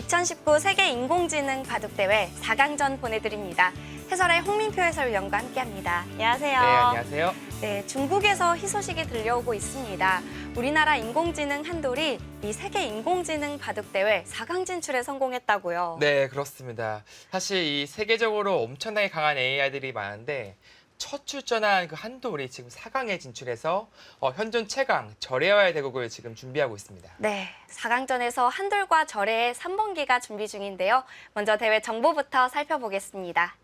2019 세계 인공지능 바둑대회 4강전 보내드립니다. 해설의 홍민표 해설위원과 함께합니다. 안녕하세요. 네, 안녕하세요. 네, 중국에서 희소식이 들려오고 있습니다. 우리나라 인공지능 한돌이 이 세계 인공지능 바둑대회 4강 진출에 성공했다고요. 네, 그렇습니다. 사실 이 세계적으로 엄청나게 강한 AI들이 많은데 첫 출전한 그 한돌이 지금 4강에 진출해서 현존 최강 절해와의 대국을 지금 준비하고 있습니다. 네, 4강전에서 한돌과 절해의 3번기가 준비 중인데요. 먼저 대회 정보부터 살펴보겠습니다.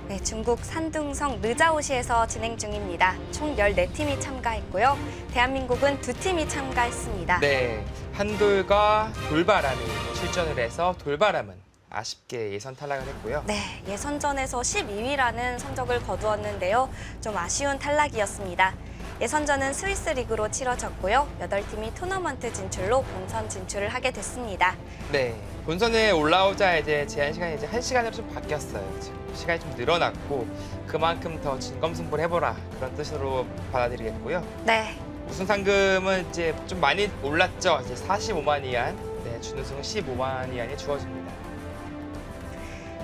네, 중국 산둥성 르자오시에서 진행 중입니다. 총 14팀이 참가했고요. 대한민국은 2팀이 참가했습니다. 네, 한돌과 돌바람이 출전을 해서 돌바람은 아쉽게 예선 탈락을 했고요. 네, 예선전에서 12위라는 성적을 거두었는데요. 좀 아쉬운 탈락이었습니다. 예선전은 스위스 리그로 치러졌고요. 8팀이 토너먼트 진출로 본선 진출을 하게 됐습니다. 네, 본선에 올라오자 이제 제한 시간이 이제 1시간으로 좀 바뀌었어요. 지금 시간이 좀 늘어났고 그만큼 더 진검승부를 해보라 그런 뜻으로 받아들이겠고요. 네, 우승 상금은 이제 좀 많이 올랐죠. 이제 45만 위안, 네, 준우승은 15만 위안이 주어집니다.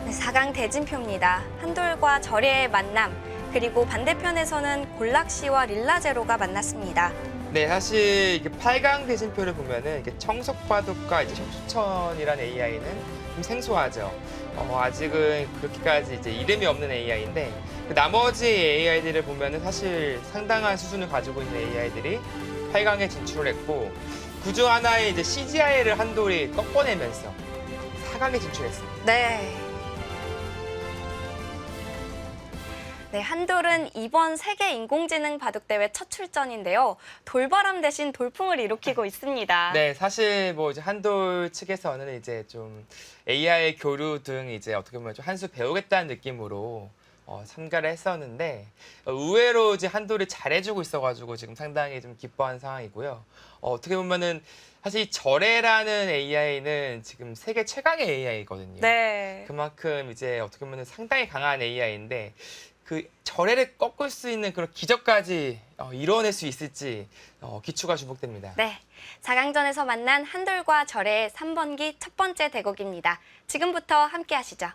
네, 4강 대진표입니다. 한돌과 절해의 만남, 그리고 반대편에서는 골락시와 릴라제로가 만났습니다. 네, 사실 이게 8강 대진표를 보면은 이게 청석바둑과 이제 혁수천이라는 AI는 좀 생소하죠. 아직은 그렇게까지 이제 이름이 없는 AI인데 그 나머지 AI들을 보면은 사실 상당한 수준을 가지고 있는 AI들이 8강에 진출을 했고 그중 하나의 이제 CGI를 한돌이 꺾어내면서 4강에 진출했습니다. 네. 네, 한돌은 이번 세계 인공지능 바둑대회 첫 출전인데요. 돌바람 대신 돌풍을 일으키고 있습니다. 네, 사실 뭐 이제 한돌 측에서는 이제 좀 AI 교류 등 이제 어떻게 보면 좀 한 수 배우겠다는 느낌으로 참가를 했었는데 의외로 이제 한돌이 잘해주고 있어가지고 지금 상당히 좀 기뻐하는 상황이고요. 어떻게 보면은 사실 이 절해라는 AI는 지금 세계 최강의 AI거든요. 네. 그만큼 이제 어떻게 보면 상당히 강한 AI인데 그 절해를 꺾을 수 있는 그런 기적까지 이뤄낼 수 있을지 기추가 주목됩니다. 네, 4강전에서 만난 한돌과 절해의 3번기 첫 번째 대국입니다. 지금부터 함께 하시죠.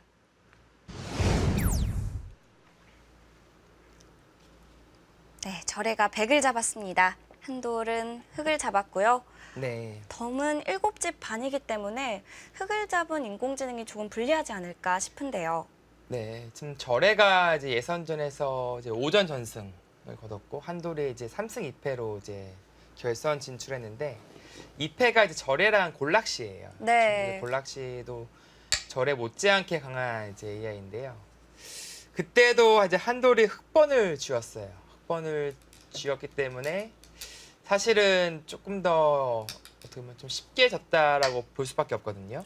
네, 절해가 백을 잡았습니다. 한돌은 흑을 잡았고요. 네. 덤은 7집 반이기 때문에 흑을 잡은 인공지능이 조금 불리하지 않을까 싶은데요. 네, 지금 절해가 이제 예선전에서 이제 5전 전승을 거뒀고 한돌이 이제 3승 2패로 이제 결선 진출했는데 2패가 이제 절해랑 골락시예요. 네. 골락시도 절해 못지않게 강한 이제 AI인데요. 그때도 이제 한돌이 흑번을 쥐었어요. 흑번을 쥐었기 때문에 사실은 조금 더 어떻게 보면 좀 쉽게 졌다라고 볼 수밖에 없거든요.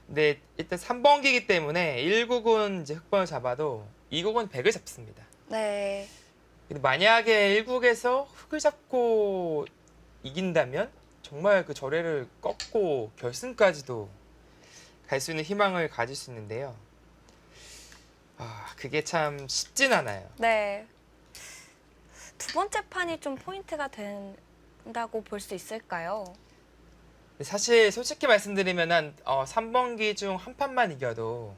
근데 일단 3번기이기 때문에 1국은 이제 흑번을 잡아도 2국은 백을 잡습니다. 네. 근데 만약에 1국에서 흑을 잡고 이긴다면 정말 그 절해를 꺾고 결승까지도 갈 수 있는 희망을 가질 수 있는데요. 그게 참 쉽진 않아요. 네. 두 번째 판이 좀 포인트가 된다고 볼 수 있을까요? 사실 솔직히 말씀드리면 한 3번기 중 한 판만 이겨도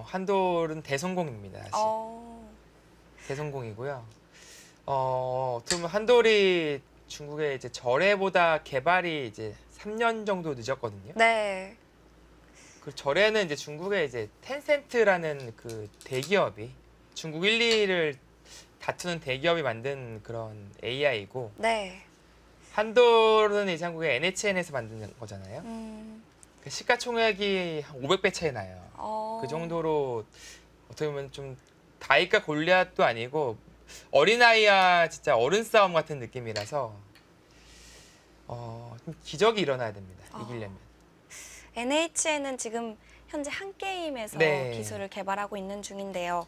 한돌은 대성공입니다. 사실. 대성공이고요. 어떻게 보면 한돌이 중국의 이제 절해보다 개발이 이제 3년 정도 늦었거든요. 네. 그 절해는 이제 중국의 이제 텐센트라는 그 대기업이 중국 1, 2를 다투는 대기업이 만든 그런 AI이고 네. 한돌은 이제 한국의 NHN에서 만든 거잖아요. 그 시가총액이 한 500배 차이 나요. 그 정도로 어떻게 보면 좀 다이가 골리앗도 아니고 어린아이와 진짜 어른 싸움 같은 느낌이라서 좀 기적이 일어나야 됩니다. 이기려면. NHN은 지금 현재 한 게임에서 네. 기술을 개발하고 있는 중인데요.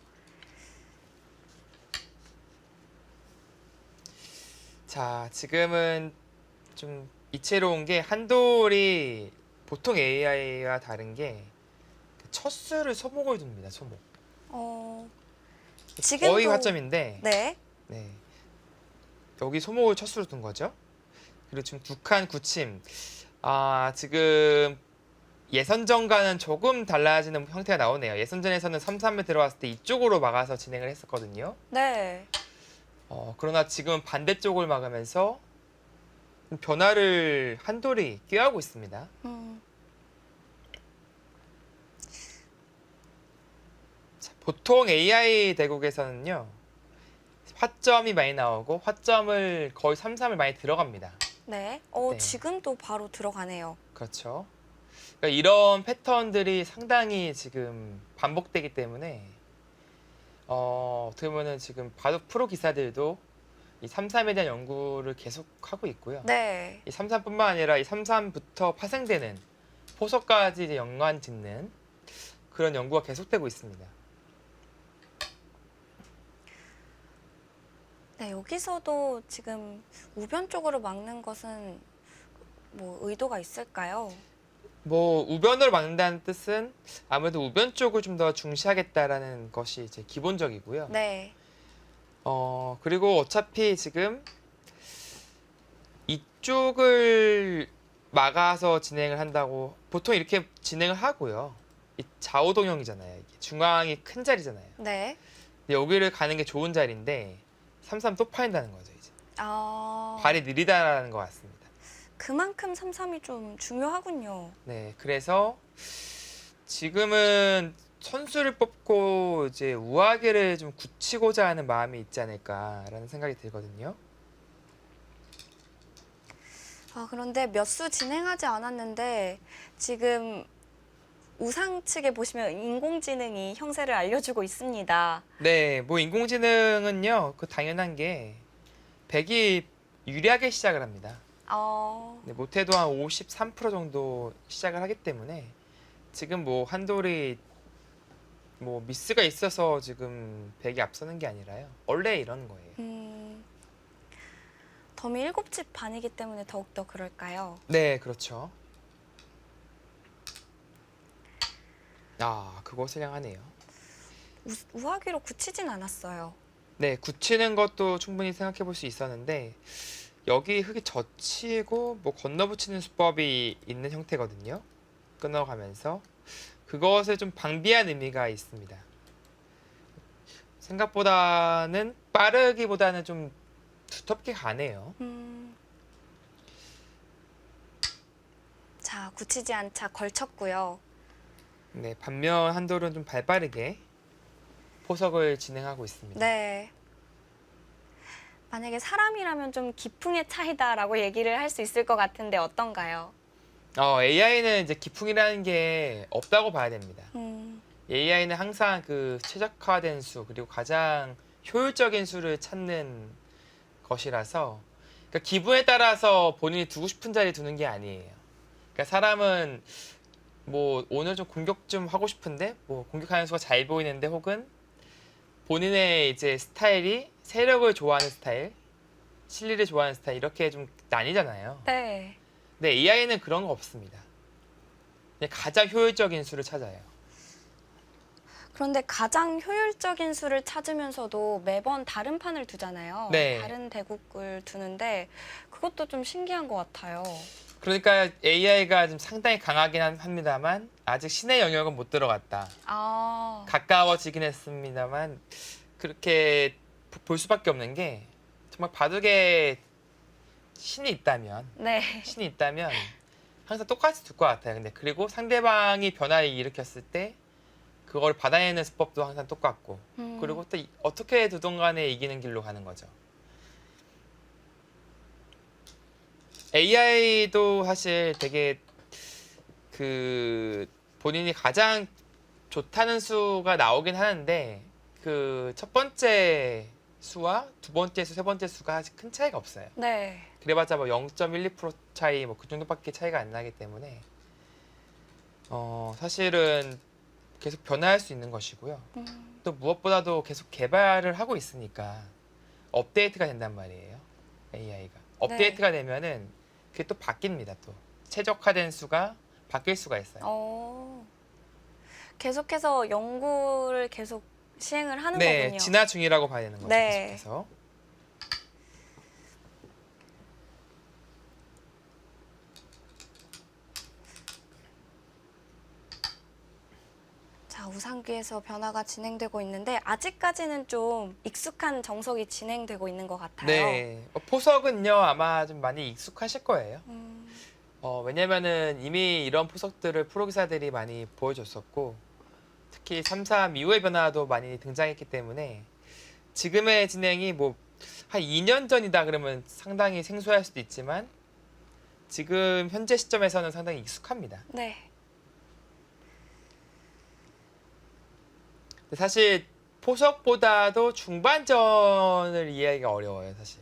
자, 지금은 좀 이채로운 게 한돌이 보통 AI와 다른 게 첫 수를 소목을 둡니다. 소목. 지금도 거의 화점인데 네. 네. 여기 소목을 첫 수로 둔 거죠. 그리고 지금 두 칸 굳힘. 지금 예선전과는 조금 달라지는 형태가 나오네요. 예선전에서는 3-3에 들어왔을 때 이쪽으로 막아서 진행을 했었거든요. 네. 그러나 지금은 반대쪽을 막으면서 변화를 한돌이 꾀하고 있습니다. 자, 보통 AI 대국에서는요. 화점이 많이 나오고 화점을 거의 3-3을 많이 들어갑니다. 네. 네. 지금도 바로 들어가네요. 그렇죠. 그러니까 이런 패턴들이 상당히 지금 반복되기 때문에 어떻게 보면은 지금 바둑 프로 기사들도 이 3-3에 대한 연구를 계속하고 있고요. 네. 이 3-3뿐만 아니라 이 3-3부터 파생되는 포석까지 이제 연관 짓는 그런 연구가 계속되고 있습니다. 네, 여기서도 지금 우변 쪽으로 막는 것은 뭐 의도가 있을까요? 뭐 우변으로 막는다는 뜻은 아무래도 우변 쪽을 좀 더 중시하겠다라는 것이 이제 기본적이고요. 네. 그리고 어차피 지금 이쪽을 막아서 진행을 한다고 보통 이렇게 진행을 하고요. 이 좌우동형이잖아요. 이게 중앙이 큰 자리잖아요. 네. 근데 여기를 가는 게 좋은 자리인데 3-3 또 파인다는 거죠. 이제 발이 느리다라는 것 같습니다. 그만큼 3-3이 좀 중요하군요. 네, 그래서 지금은 선수를 뽑고 이제 우아기를 좀 굳히고자 하는 마음이 있지 않을까라는 생각이 들거든요. 그런데 몇 수 진행하지 않았는데 지금 우상 측에 보시면 인공지능이 형세를 알려주고 있습니다. 네, 뭐 인공지능은요, 그 당연한 게 백이 유리하게 시작을 합니다. 네, 못해도 한 53% 정도 시작을 하기 때문에 지금 뭐 한돌이 뭐 미스가 있어서 지금 백이 앞서는 게 아니라요. 원래 이런 거예요. 덤이 7집 반이기 때문에 더욱더 그럴까요? 네, 그렇죠. 그것을 향하네요. 우하기로 굳히진 않았어요. 네, 굳히는 것도 충분히 생각해 볼 수 있었는데 여기 흙이 젖히고 뭐 건너붙이는 수법이 있는 형태거든요. 끊어가면서 그것을 좀 방비한 의미가 있습니다. 생각보다는 빠르기보다는 좀 두텁게 가네요. 자, 굳히지 않자 걸쳤고요. 네, 반면 한돌은 좀 발빠르게 포석을 진행하고 있습니다. 네. 만약에 사람이라면 좀 기풍의 차이다라고 얘기를 할 수 있을 것 같은데 어떤가요? AI는 이제 기풍이라는 게 없다고 봐야 됩니다. AI는 항상 그 최적화된 수 그리고 가장 효율적인 수를 찾는 것이라서 그러니까 기분에 따라서 본인이 두고 싶은 자리에 두는 게 아니에요. 그러니까 사람은 뭐 오늘 좀 공격 좀 하고 싶은데 뭐 공격하는 수가 잘 보이는데 혹은 본인의 이제 스타일이 세력을 좋아하는 스타일, 실리를 좋아하는 스타일 이렇게 좀 나뉘잖아요. 네. 근데 AI는 그런 거 없습니다. 그냥 가장 효율적인 수를 찾아요. 그런데 가장 효율적인 수를 찾으면서도 매번 다른 판을 두잖아요. 네. 다른 대국을 두는데 그것도 좀 신기한 것 같아요. 그러니까 AI가 좀 상당히 강하긴 합니다만 아직 신의 영역은 못 들어갔다. 가까워지긴 했습니다만 그렇게 볼 수밖에 없는 게 정말 바둑에 신이 있다면 항상 똑같이 둘 것 같아요. 근데 그리고 상대방이 변화를 일으켰을 때 그걸 받아내는 수법도 항상 똑같고 그리고 또 어떻게 두든 간에 이기는 길로 가는 거죠. AI도 사실 되게 그 본인이 가장 좋다는 수가 나오긴 하는데 그 첫 번째 수와 두 번째 수, 세 번째 수가 아직 큰 차이가 없어요. 네. 그래봤자 뭐 0.12% 차이 뭐 그 정도밖에 차이가 안 나기 때문에 사실은 계속 변화할 수 있는 것이고요. 또 무엇보다도 계속 개발을 하고 있으니까 업데이트가 된단 말이에요. AI가 업데이트가 되면은 그게 또 바뀝니다. 또 최적화된 수가 바뀔 수가 있어요. 계속해서 연구를 계속 시행을 하는 네, 거군요. 진화 중이라고 봐야 되는 거죠. 네. 계속해서. 우상귀에서 변화가 진행되고 있는데 아직까지는 좀 익숙한 정석이 진행되고 있는 것 같아요. 네. 포석은요, 아마 좀 많이 익숙하실 거예요. 왜냐면은 이미 이런 포석들을 프로기사들이 많이 보여줬었고, 특히 3.3 이후의 변화도 많이 등장했기 때문에 지금의 진행이 뭐 한 2년 전이다 그러면 상당히 생소할 수도 있지만 지금 현재 시점에서는 상당히 익숙합니다. 네. 근데 사실 포석보다도 중반전을 이해하기가 어려워요, 사실.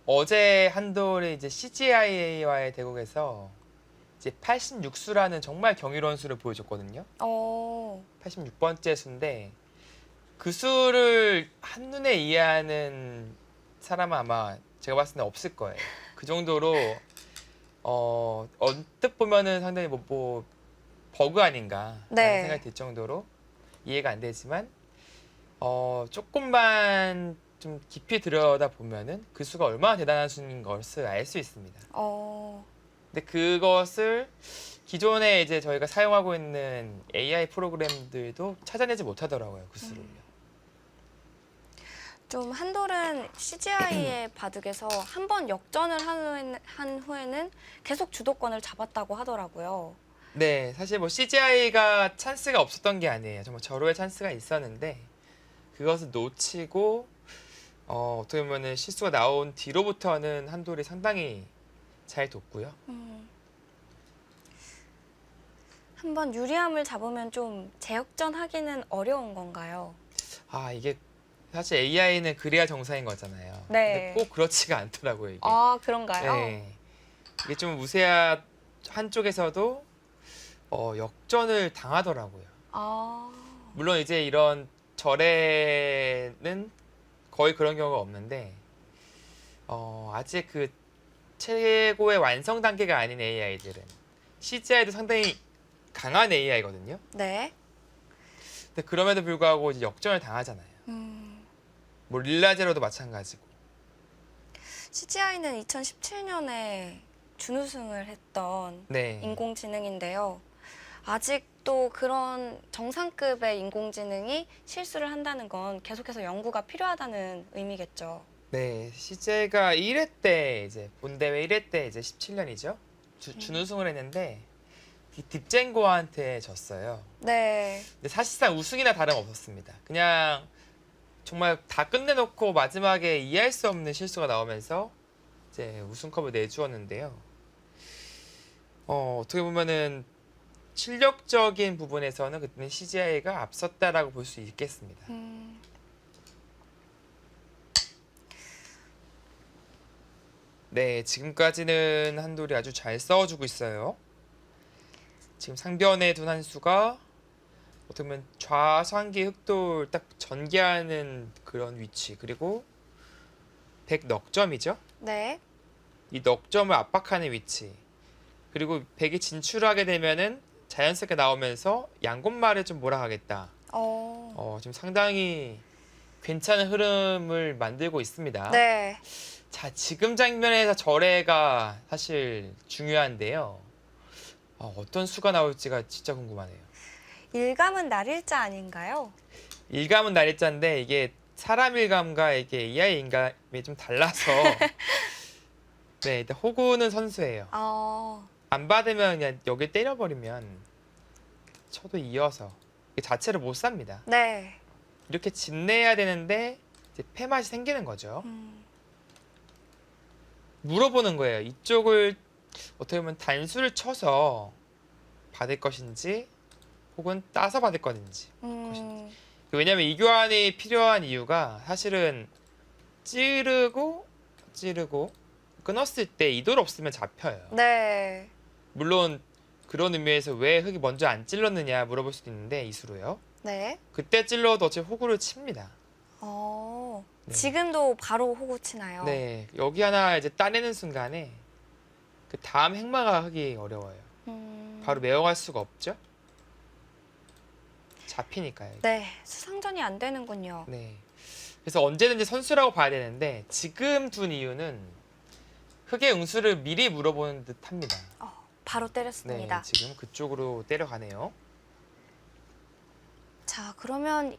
어제 한돌이 이제 CGI와의 대국에서 이제 86수라는 정말 경이로운 수를 보여줬거든요. 86번째 수인데 그 수를 한눈에 이해하는 사람은 아마 제가 봤을 때는 없을 거예요. 그 정도로 언뜻 보면은 상당히 뭐 버그 아닌가 라는 생각이 들 정도로 이해가 안 되지만 조금만 좀 깊이 들여다 보면은 그 수가 얼마나 대단한 수인 것을 알 수 있습니다. 근데 그것을 기존에 이제 저희가 사용하고 있는 AI 프로그램들도 찾아내지 못하더라고요, 그 수를요. 좀 한돌은 CGI의 바둑에서 한 번 역전을 한 후에는 계속 주도권을 잡았다고 하더라고요. 네, 사실 뭐 CGI가 찬스가 없었던 게 아니에요. 정말 절호의 찬스가 있었는데 그것을 놓치고 어떻게 보면은 실수가 나온 뒤로부터는 한돌이 상당히 잘 뒀고요. 한번 유리함을 잡으면 좀 재역전하기는 어려운 건가요? 이게 사실 AI는 그래야 정상인 거잖아요. 네. 근데 꼭 그렇지가 않더라고요, 이게. 그런가요? 네. 이게 좀 우세한 한쪽에서도 역전을 당하더라고요. 물론 이제 이런 절에는 거의 그런 경우가 없는데 아직 그 최고의 완성 단계가 아닌 AI들은 CGI도 상당히 강한 AI거든요. 네. 근데 그럼에도 불구하고 이제 역전을 당하잖아요. 뭐 릴라제로도 마찬가지고. CGI는 2017년에 준우승을 했던 네. 인공지능인데요. 아직도 그런 정상급의 인공지능이 실수를 한다는 건 계속해서 연구가 필요하다는 의미겠죠. 네, CJ가 1회 때 이제 본대회 1회 때 이제 17년이죠. 준우승을 했는데 딥젠고한테 졌어요. 네. 근데 사실상 우승이나 다름없었습니다. 그냥 정말 다 끝내놓고 마지막에 이해할 수 없는 실수가 나오면서 이제 우승컵을 내주었는데요. 어떻게 보면은 실력적인 부분에서는 그때는 CGI가 앞섰다라고 볼 수 있겠습니다. 네, 지금까지는 한돌이 아주 잘 싸워주고 있어요. 지금 상변에 둔 한수가 어떻게 보면 좌상기 흑돌 딱 전개하는 그런 위치, 그리고 백 넉점이죠. 네. 이 넉점을 압박하는 위치, 그리고 백이 진출하게 되면은 자연스럽게 나오면서 양곤말을 좀 몰아가겠다. 지금 상당히 괜찮은 흐름을 만들고 있습니다. 네. 자, 지금 장면에서 절에가 사실 중요한데요. 어떤 수가 나올지가 진짜 궁금하네요. 일감은 날일자 아닌가요? 일감은 날일자인데 이게 사람 일감과 이게 AI 일감이 좀 달라서 네, 일단 호구는 선수예요. 안 받으면 그냥 여기 때려버리면 쳐도 이어서 이게 자체를 못 삽니다. 네. 이렇게 집내야 되는데 이제 패맛이 생기는 거죠. 물어보는 거예요. 이쪽을 어떻게 보면 단수를 쳐서 받을 것인지 혹은 따서 받을 것인지. 왜냐하면 이 교환이 필요한 이유가 사실은 찌르고 끊었을 때 이돌 없으면 잡혀요. 네. 물론 그런 의미에서 왜 흙이 먼저 안 찔렀느냐 물어볼 수도 있는데 이수로요. 네. 그때 찔러도 어차피 호구를 칩니다. 네. 지금도 바로 호구 치나요? 네, 여기 하나 이제 따내는 순간에 그 다음 행마가 하기 어려워요. 바로 메어갈 수가 없죠. 잡히니까요. 네, 수상전이 안 되는군요. 네, 그래서 언제든지 선수라고 봐야 되는데 지금 둔 이유는 흑의 응수를 미리 물어보는 듯합니다. 바로 네, 때렸습니다. 지금 그쪽으로 때려가네요. 자, 그러면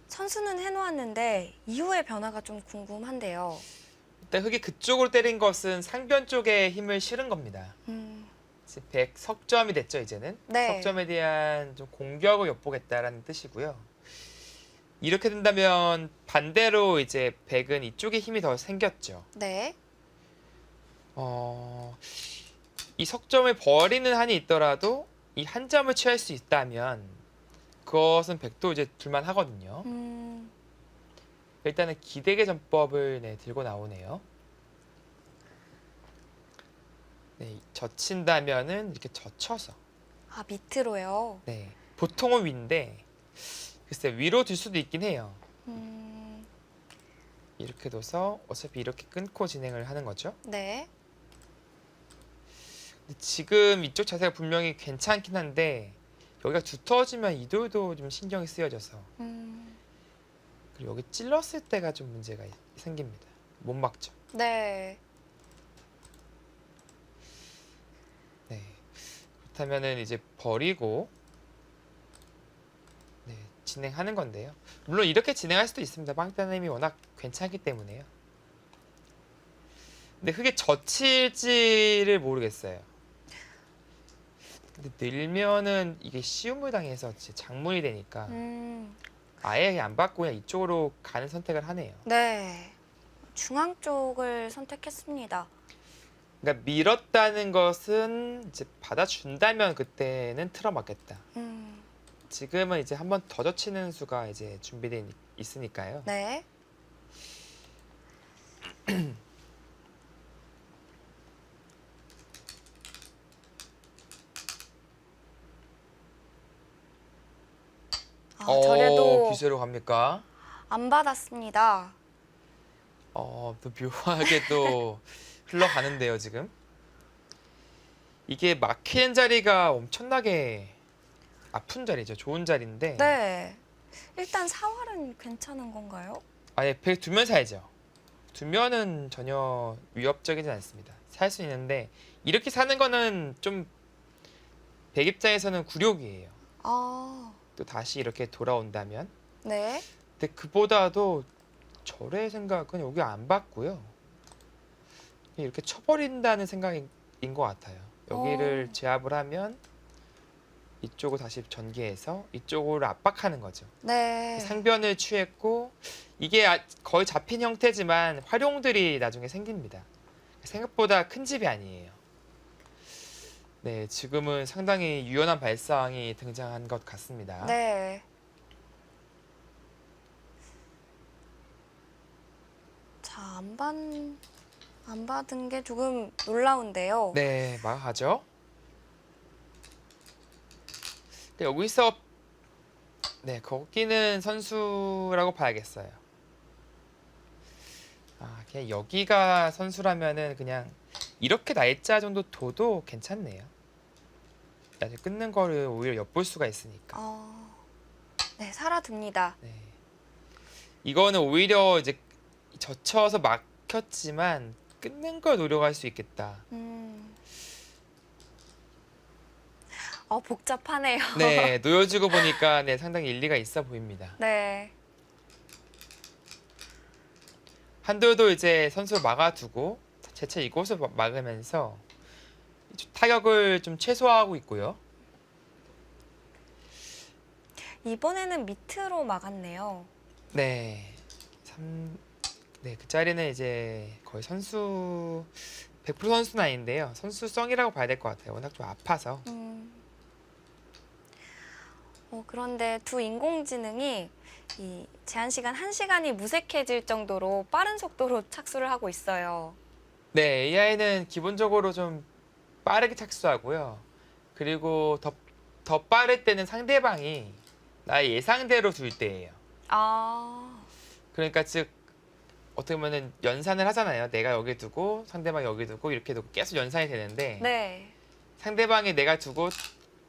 선수는 해놓았는데 이후의 변화가 좀 궁금한데요. 일단 흑이 그쪽으로 때린 것은 상변 쪽에 힘을 실은 겁니다. 음, 이제 백 석점이 됐죠, 이제는. 네. 석점에 대한 좀 공격을 엿보겠다라는 뜻이고요. 이렇게 된다면 반대로 이제 백은 이쪽에 힘이 더 생겼죠. 네. 이 석점을 버리는 한이 있더라도 이 한 점을 취할 수 있다면 그것은 백도 이제 둘만 하거든요. 일단은 기대계 전법을 들고 나오네요. 네, 젖힌다면은 이렇게 젖혀서. 아, 밑으로요. 네, 보통은 위인데 글쎄 위로 둘 수도 있긴 해요. 이렇게 둬서 어차피 이렇게 끊고 진행을 하는 거죠. 네. 근데 지금 이쪽 자세가 분명히 괜찮긴 한데 여기가 두터워지면 이돌도 좀 신경이 쓰여져서 그리고 여기 찔렀을 때가 좀 문제가 생깁니다. 못 막죠. 네. 네. 그렇다면은 이제 버리고 진행하는 건데요. 물론 이렇게 진행할 수도 있습니다. 빵따님이 워낙 괜찮기 때문에요. 근데 그게 젖힐지를 모르겠어요. 근데 늘면은 이게 시움을 당해서 장문이 되니까 아예 안 받고 그냥 이쪽으로 가는 선택을 하네요. 네. 중앙 쪽을 선택했습니다. 그러니까 밀었다는 것은 이제 받아준다면 그때는 틀어맞겠다. 지금은 이제 한 번 더 젖히는 수가 이제 준비되어 있으니까요. 네. 아, 저래도 기세로 갑니까? 안 받았습니다. 또 묘하게 또 흘러가는데요, 지금. 이게 막히는 자리가 엄청나게 아픈 자리죠. 좋은 자리인데. 네. 일단 사활은 괜찮은 건가요? 아예 백 두면 사야죠. 두면은 전혀 위협적이진 않습니다. 살 수 있는데 이렇게 사는 거는 좀 백 입장에서는 굴욕이에요. 아, 또 다시 이렇게 돌아온다면. 네. 근데 그보다도 절의 생각은 여기 안 받고요. 이렇게 쳐버린다는 생각인 것 같아요. 여기를 제압을 하면 이쪽을 다시 전개해서 이쪽으로 압박하는 거죠. 네. 상변을 취했고 이게 거의 잡힌 형태지만 활용들이 나중에 생깁니다. 생각보다 큰 집이 아니에요. 네, 지금은 상당히 유연한 발상이 등장한 것 같습니다. 네. 자, 안 받은 게 조금 놀라운데요. 네, 마하죠. 네, 여기서 거기는 선수라고 봐야겠어요. 그냥 여기가 선수라면은 그냥 이렇게 날짜 정도 둬도 괜찮네요. 나중에 끊는 거를 오히려 엿볼 수가 있으니까. 네, 살아둡니다. 네. 이거는 오히려 이제 젖혀서 막혔지만 끊는 걸 노려갈 수 있겠다. 복잡하네요. 네, 놓여지고 보니까 상당히 일리가 있어 보입니다. 네. 한돌도 이제 선수를 막아두고 재차 이곳을 막으면서 타격을 좀 최소화하고 있고요. 이번에는 밑으로 막았네요. 네, 그 자리는 이제 거의 선수 100% 선수는 아닌데요. 선수성이라고 봐야 될 것 같아요. 워낙 좀 아파서. 그런데 두 인공지능이 이 제한 시간 1시간이 무색해질 정도로 빠른 속도로 착수를 하고 있어요. 네, AI는 기본적으로 좀 빠르게 착수하고요. 그리고 더 빠를 때는 상대방이 나의 예상대로 둘 때예요. 그러니까 즉 어떻게 보면은 연산을 하잖아요. 내가 여기 두고 상대방이 여기 두고 이렇게 두고 계속 연산이 되는데 네. 상대방이 내가 두고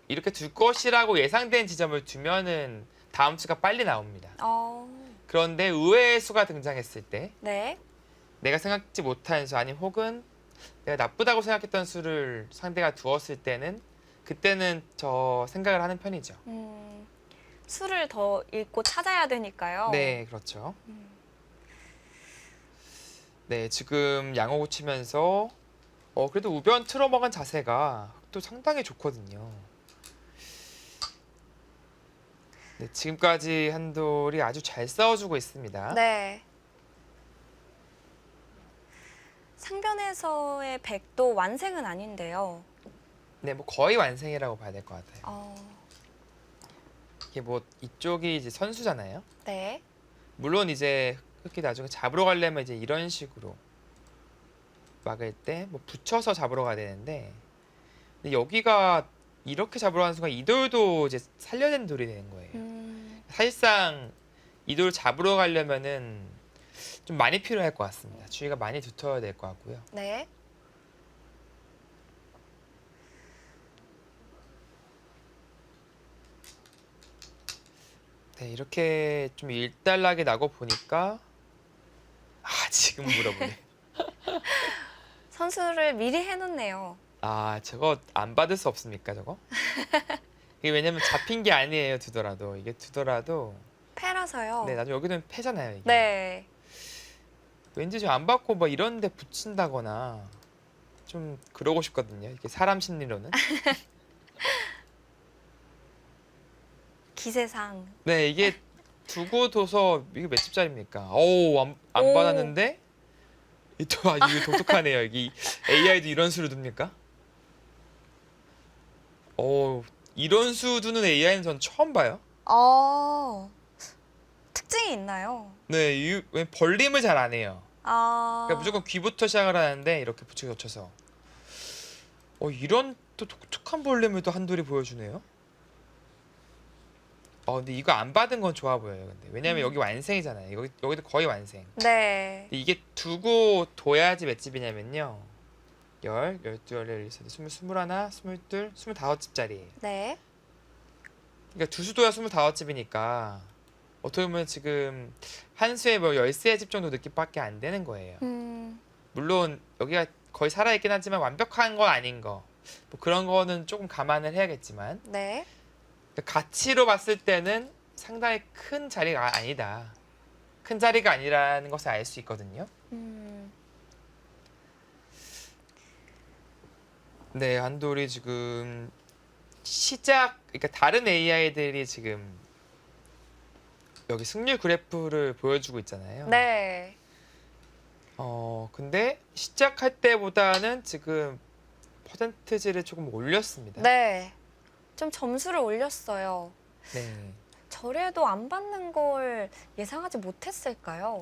이렇게 둘 것이라고 예상된 지점을 두면은 다음 수가 빨리 나옵니다. 그런데 의외의 수가 등장했을 때 네. 내가 생각지 못한 수 아니면 혹은 내가 나쁘다고 생각했던 수를 상대가 두었을 때는 그때는 저 생각을 하는 편이죠. 수를 더 읽고 찾아야 되니까요. 네, 그렇죠. 음. 네, 지금 양호고 치면서 그래도 우변 틀어먹은 자세가 또 상당히 좋거든요. 네, 지금까지 한돌이 아주 잘 싸워주고 있습니다. 네. 상변에서의 백도 완승은 아닌데요. 네, 뭐 거의 완성이라고 봐야 될 것 같아요. 어, 이게 뭐 이쪽이 이제 선수잖아요. 네. 물론 이제 흑기 나중에 잡으러 가려면 이제 이런 식으로 막을 때 뭐 붙여서 잡으러 가야 되는데, 근데 여기가 이렇게 잡으러 가는 순간 이 돌도 이제 살려야 되는 돌이 되는 거예요. 사실상 이 돌 잡으러 가려면은 좀 많이 필요할 것 같습니다. 주위가 많이 두터워야 될 것 같고요. 네. 네, 이렇게 좀 일단락이 나고 보니까 지금 물어보네. 선수를 미리 해놓네요. 저거 안 받을 수 없습니까, 저거? 이게 왜냐면 잡힌 게 아니에요, 두더라도. 이게 두더라도 패라서요. 네, 나중에 여기는 패잖아요, 이게. 네. 왠지 좀 안 받고 뭐 이런 데 붙인다거나 좀 그러고 싶거든요. 이게 사람 심리로는. 기세상. 네, 이게 두고 둬서 이게 몇 집짜리입니까? 어우, 안 오. 받았는데? 또 아주 독특하네요. 이게 AI도 이런 수를 둡니까? 이런 수 두는 AI는 전 처음 봐요. 특징이 있나요? 네, 왜 벌림을 잘 안 해요. 그러니까 무조건 귀부터 시작을 하는데 이렇게 붙이고 젖혀서. 이런 또 독특한 벌림을 또 한돌이 보여주네요. 근데 이거 안 받은 건 좋아 보여요. 근데 왜냐면 여기 완생이잖아요. 여기도 거의 완생. 네. 근데 이게 두고 둬야지 몇 집이냐면요. 10, 12, 13, 21, 22, 25집짜리예요. 네. 그러니까 두 수도야 25집이니까 어떻게 보면 지금 한 수에 뭐 13집 정도 느낌밖에 안 되는 거예요. 물론 여기가 거의 살아있긴 하지만 완벽한 건 아닌 거. 뭐 그런 거는 조금 감안을 해야겠지만 네. 가치로 봤을 때는 상당히 큰 자리가 아니다. 큰 자리가 아니라는 것을 알 수 있거든요. 네, 한돌이 지금 그러니까 다른 AI들이 지금 여기 승률 그래프를 보여주고 있잖아요. 네. 근데 시작할 때보다는 지금 퍼센트지를 조금 올렸습니다. 네. 좀 점수를 올렸어요. 네. 저래도 안 받는 걸 예상하지 못했을까요?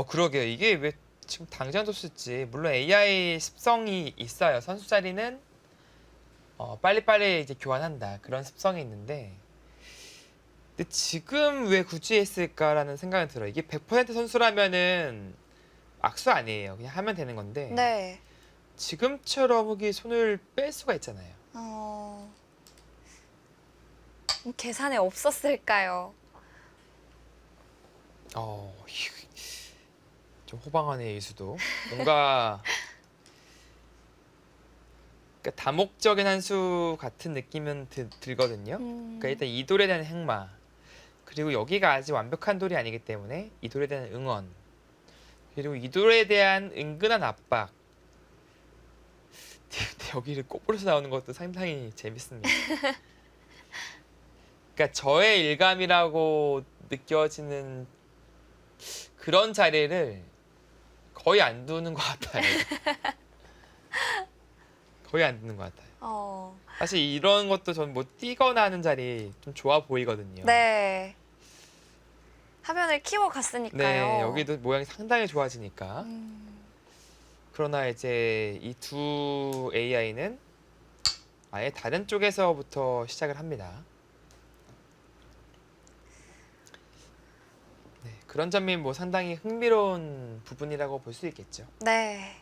그러게요. 이게 왜 지금 당장 뒀을지. 물론 AI 습성이 있어요. 선수 자리는 빨리빨리 이제 교환한다. 그런 습성이 있는데, 근데 지금 왜 굳이 했을까라는 생각이 들어요. 이게 100% 선수라면은 악수 아니에요. 그냥 하면 되는 건데, 네. 지금처럼 흑이 손을 뺄 수가 있잖아요. 계산에 없었을까요? 좀 호방하네, 이수도. 뭔가 그러니까 다목적인 한 수 같은 느낌은 들거든요. 그러니까 일단 이 돌에 대한 행마, 그리고 여기가 아직 완벽한 돌이 아니기 때문에 이 돌에 대한 응원, 그리고 이 돌에 대한 은근한 압박. 근데 여기를 꼬부려서 나오는 것도 상당히 재밌습니다. 그러니까 저의 일감이라고 느껴지는 그런 자리를 거의 안 두는 것 같아요. 거의 안 두는 것 같아요. 사실 이런 것도 전 뭐 뛰거나 하는 자리 좀 좋아 보이거든요. 네. 화면을 키워갔으니까요. 네, 여기도 모양이 상당히 좋아지니까. 그러나 이제 이 두 AI는 아예 다른 쪽에서부터 시작을 합니다. 네, 그런 점이 뭐 상당히 흥미로운 부분이라고 볼 수 있겠죠. 네.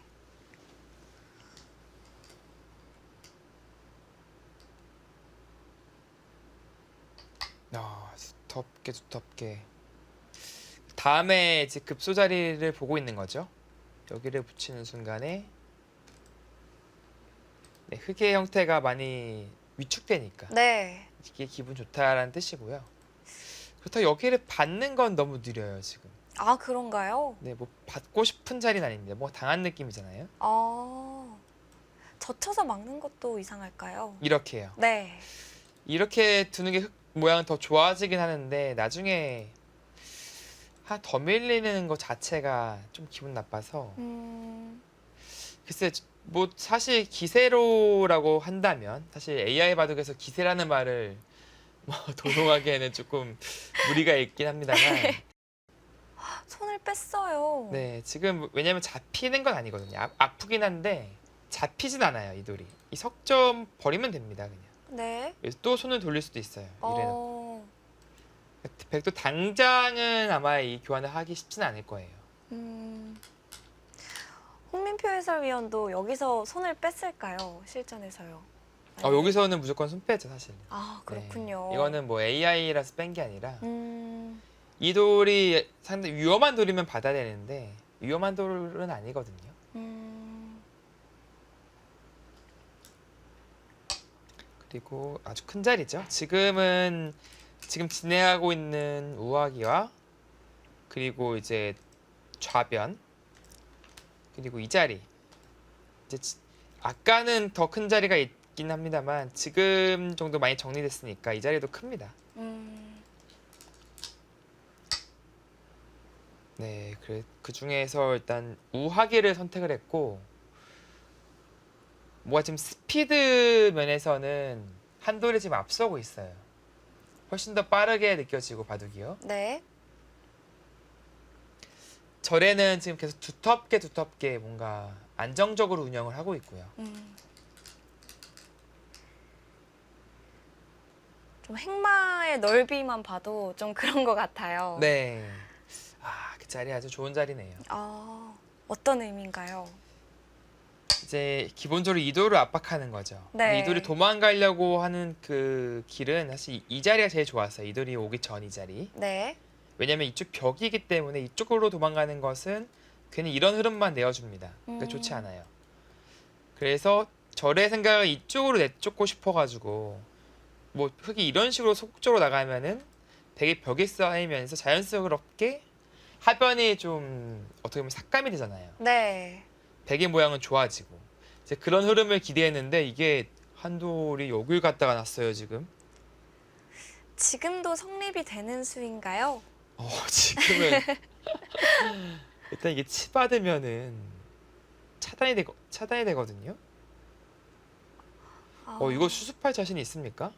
두텁게. 다음에 이제 급소 자리를 보고 있는 거죠. 여기를 붙이는 순간에 네, 흙의 형태가 많이 위축되니까 네. 이게 기분 좋다라는 뜻이고요. 그렇다고 여기를 받는 건 너무 느려요, 지금. 아, 그런가요? 네, 뭐 받고 싶은 자리는 아닌데 뭐 당한 느낌이잖아요. 젖혀서 막는 것도 이상할까요? 이렇게 해요. 네. 이렇게 두는 게 흙 모양 더 좋아지긴 하는데 나중에 더 밀리는 것 자체가 좀 기분 나빠서 글쎄 뭐 사실 기세로라고 한다면 사실 AI 바둑에서 기세라는 말을 뭐 도용하기에는 조금 무리가 있긴 합니다만 손을 뺐어요. 네 지금 왜냐면 잡히는 건 아니거든요. 아프긴 한데 잡히진 않아요 이 돌이. 이 석점 버리면 됩니다 그냥. 네. 그래서 또 손을 돌릴 수도 있어요. 이래놓고. 어, 백도 당장은 아마 이 교환을 하기 쉽진 않을 거예요. 홍민표 해설위원도 여기서 손을 뺐을까요? 실전에서요. 여기서는 무조건 손 빼죠 사실. 아, 네. 그렇군요. 이거는 뭐 AI라서 뺀 게 아니라 음, 이 돌이 상당히 위험한 돌이면 받아야 되는데 위험한 돌은 아니거든요. 음, 그리고 아주 큰 자리죠. 지금 진행하고 있는 우하기와 그리고 이제 좌변 그리고 이 자리 이제 아까는 더 큰 자리가 있긴 합니다만 지금 정도 많이 정리됐으니까 이 자리도 큽니다. 네, 그 중에서 일단 우하기를 선택을 했고 뭐가 지금 스피드 면에서는 한돌이 지금 앞서고 있어요. 훨씬 더 빠르게 느껴지고 바둑이요. 네. 절에는 지금 계속 두텁게 뭔가 안정적으로 운영을 하고 있고요. 좀 행마의 넓이만 봐도 좀 그런 것 같아요. 네. 그 자리 아주 좋은 자리네요. 어떤 의미인가요? 이제 기본적으로 이돌을 압박하는 거죠. 네. 이돌이 도망가려고 하는 그 길은 사실 이 자리가 제일 좋았어요. 이돌이 오기 전 이 자리. 네. 왜냐면 이쪽 벽이기 때문에 이쪽으로 도망가는 것은 괜히 이런 흐름만 내어줍니다. 그러니까 좋지 않아요. 그래서 절의 생각을 이쪽으로 내쫓고 싶어가지고 뭐 흙이 이런 식으로 소극적으로 나가면은 되게 벽에 쌓이면서 자연스럽게 하변이 좀 어떻게 보면 삭감이 되잖아요. 네. 백의 모양은 좋아지고 이제 그런 흐름을 기대했는데 이게 한돌이 여길 갖다가 놨어요 지금. 지금도 성립이 되는 수인가요? 지금은 일단 이게 치받으면은 차단이 되거든요. 이거 수습할 자신 있습니까?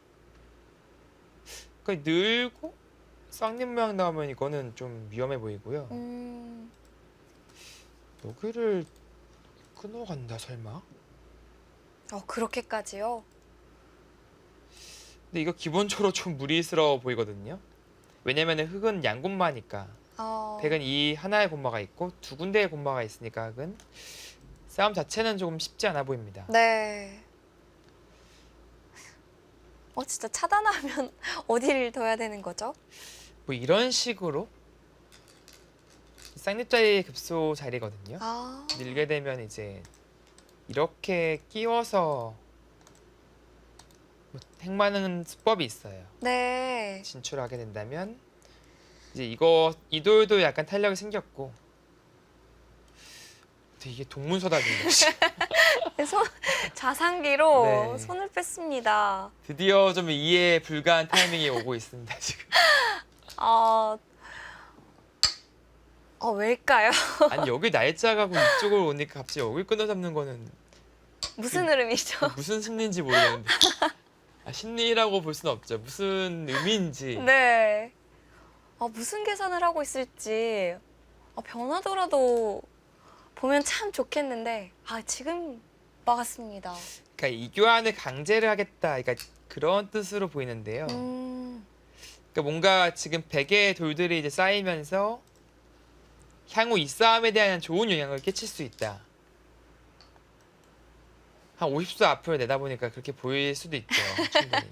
그러니까 늘고 쌍님 모양 나오면 이거는 좀 위험해 보이고요. 여기를 끊어간다 설마? 그렇게까지요? 근데 이거 기본적으로 좀 무리스러워 보이거든요. 왜냐면은 흙은 양곳마니까 백은 이 하나의 곳마가 있고 두 군데의 곳마가 있으니까 흙은 싸움 자체는 조금 쉽지 않아 보입니다. 네. 진짜 차단하면 어디를 둬야 되는 거죠? 뭐 이런 식으로 쌍립자리 급소 자리거든요. 밀게 되면 이제 이렇게 끼워서 뭐 행마는 수법이 있어요. 네. 진출하게 된다면 이제 이 돌도 약간 탄력이 생겼고 근데 이게 동문서답인가 자상기로 네. 손을 뺐습니다. 드디어 좀 이해 불가한 타이밍이 오고 있습니다 지금. 왜일까요? 아니 여기 날짜가고 이쪽으로 오니까 갑자기 여기 끊어 잡는 거는 무슨 흐름이죠? 무슨 심리인지 모르겠는데 심리라고 볼 수는 없죠. 무슨 의미인지. 네. 무슨 계산을 하고 있을지 변하더라도 보면 참 좋겠는데 지금 막았습니다. 그러니까 이 교환을 강제를 하겠다. 그러니까 그런 뜻으로 보이는데요. 그러니까 뭔가 지금 백의 돌들이 이제 쌓이면서 향후 이 싸움에 대한 좋은 영향을 끼칠 수 있다. 한 50수 앞을 내다보니까 그렇게 보일 수도 있죠. 충분히.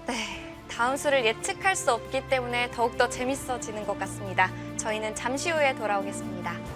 네, 다음 수를 예측할 수 없기 때문에 더욱더 재밌어지는 것 같습니다. 저희는 잠시 후에 돌아오겠습니다.